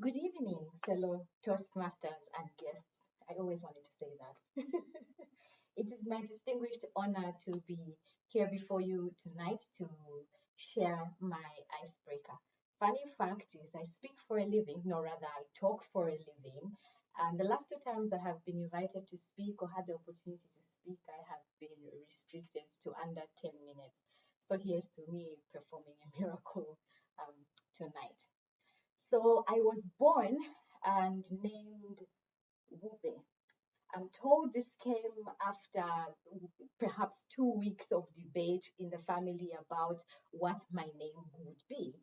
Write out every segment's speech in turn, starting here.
Good evening, fellow Toastmasters and guests. I always wanted to say that. It is my distinguished honor to be here before you tonight to share my icebreaker. Funny fact is, I speak for a living, no, rather, I talk for a living. And the last two times I have been invited to speak or had the opportunity to speak, I have been restricted to under 10 minutes. So here's to me performing a miracle tonight. So I was born and named Wube. I'm told this came after perhaps 2 weeks of debate in the family about what my name would be.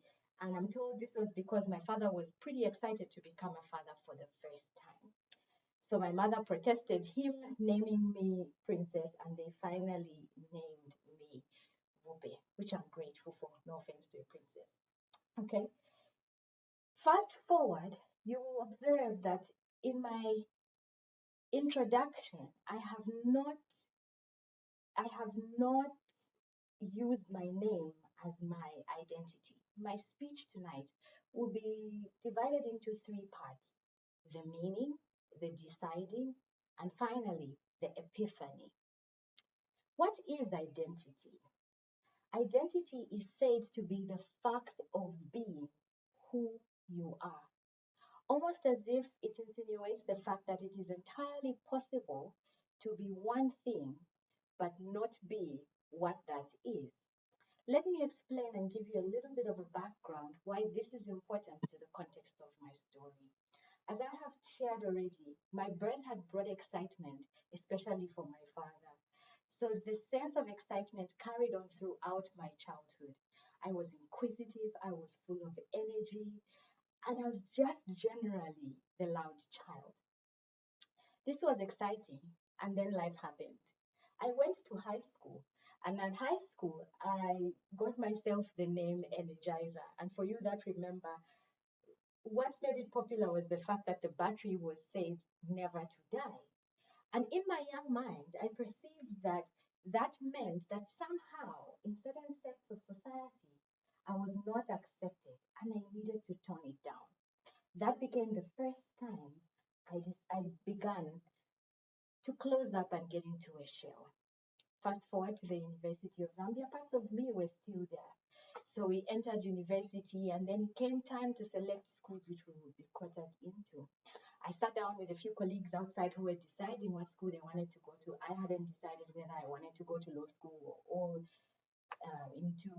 And I'm told this was because my father was pretty excited to become a father for the first time. So my mother protested him naming me Princess, and they finally named me Wube, which I'm grateful for. No offense to a princess. Okay. Fast forward, you will observe that in my introduction, I have not used my name as my identity. My speech tonight will be divided into three parts: the meaning, the deciding, and finally, the epiphany. What is identity? Identity is said to be the fact of being who you are, almost as if it insinuates the fact that it is entirely possible to be one thing but not be what that is. Let me explain and give you a little bit of a background why this is important to the context of my story. As I have shared already, my birth had brought excitement, especially for my father. So the sense of excitement carried on throughout my childhood. I was inquisitive, I was full of energy, and I was just generally the loud child. This was exciting, and then life happened. I went to high school, and at high school, I got myself the name Energizer. And for you that remember, what made it popular was the fact that the battery was said never to die. And in my young mind, I perceived that that meant that somehow, in certain sects of society, I was not accepted and I needed to tone it down. That became the first time I began to close up and get into a shell. Fast forward to the University of Zambia, parts of me were still there. So we entered university, and then it came time to select schools which we would be quartered into. I sat down with a few colleagues outside who were deciding what school they wanted to go to. I hadn't decided whether I wanted to go to law school or into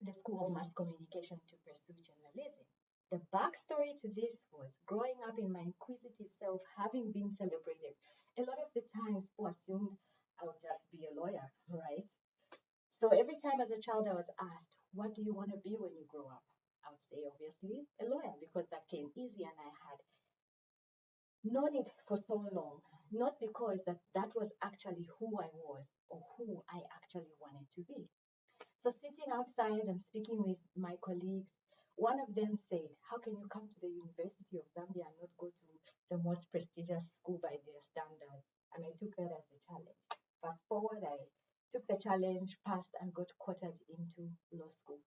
the School of Mass Communication to pursue journalism. The backstory to this was growing up in my inquisitive self, having been celebrated. A lot of the times, people assumed I would just be a lawyer, right? So every time as a child, I was asked, what do you want to be when you grow up? I would say, obviously, a lawyer, because that came easy and I had known it for so long. Not because that was actually who I was or who I actually wanted to be. So sitting outside and speaking with my colleagues, one of them said, how can you come to the University of Zambia and not go to the most prestigious school by their standards? And I took that as a challenge. Fast forward, I took the challenge, passed, and got quartered into law school.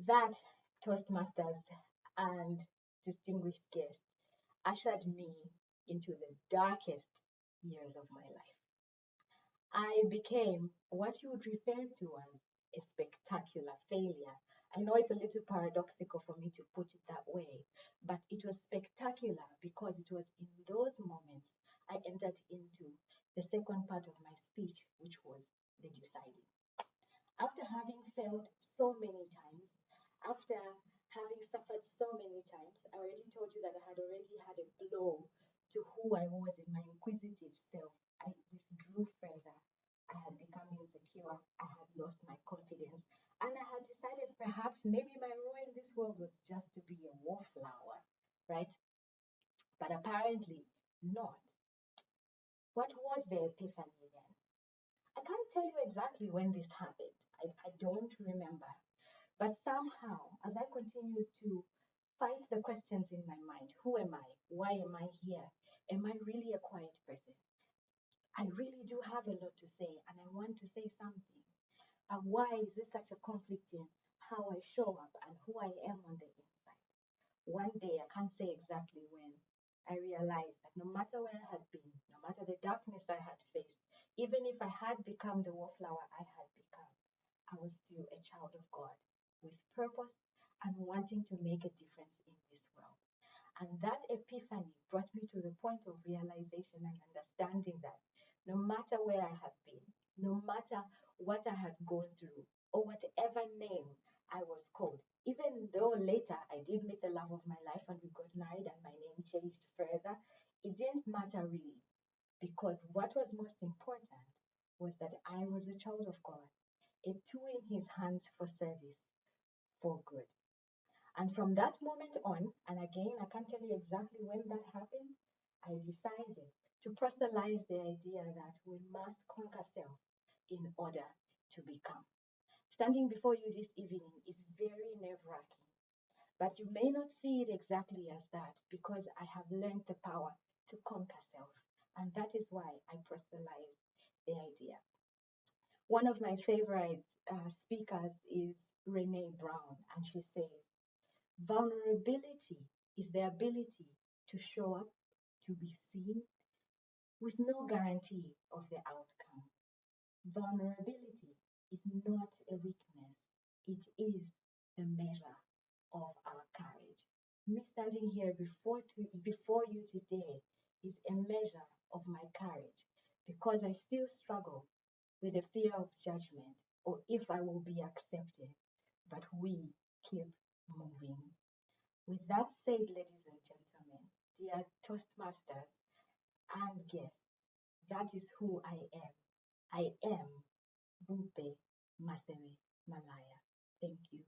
That Toastmasters and distinguished guest ushered me into the darkest years of my life. I became what you would refer to as a spectacular failure. I know it's a little paradoxical for me to put it that way, but it was spectacular because it was in those moments I entered into the second part of my speech, which was the deciding. After having failed so many times, after having suffered so many times, I already told you that I had already had a blow to who I was in my inquisitive self. I withdrew further. I had become insecure. I had lost my confidence. And I had decided perhaps maybe my role in this world was just to be a wallflower, right? But apparently not. What was the epiphany then? I can't tell you exactly when this happened. I don't remember. But somehow, as I continued to fight the questions in my mind, who am I? Why am I here? Am I really a quiet person? I really do have a lot to say and I want to say something. Why is there such a conflict in how I show up and who I am on the inside? One day, I can't say exactly when, I realized that no matter where I had been, no matter the darkness I had faced, even if I had become the wallflower I had become, I was still a child of God with purpose and wanting to make a difference in this world. And that epiphany brought me to the point of realization and understanding that no matter where I have been, no matter what I had gone through, or whatever name I was called, even though later I did meet the love of my life and we got married and my name changed further, it didn't matter really because what was most important was that I was a child of God, a tool in His hands for service, for good. And from that moment on, and again, I can't tell you exactly when that happened, I decided to proselytize the idea that we must conquer self in order to become. Standing before you this evening is very nerve wracking, but you may not see it exactly as that because I have learned the power to conquer self. And that is why I proselytize the idea. One of my favorite speakers is Renee Brown, and she says, vulnerability is the ability to show up, to be seen, with no guarantee of the outcome. Vulnerability is not a weakness, it is the measure of our courage. Me standing here before you today is a measure of my courage because I still struggle with the fear of judgment or if I will be accepted. But we keep moving. With that said, ladies and gentlemen, dear Toastmasters and guests, that is who I am. I am Bupe Masere Malaya. Thank you.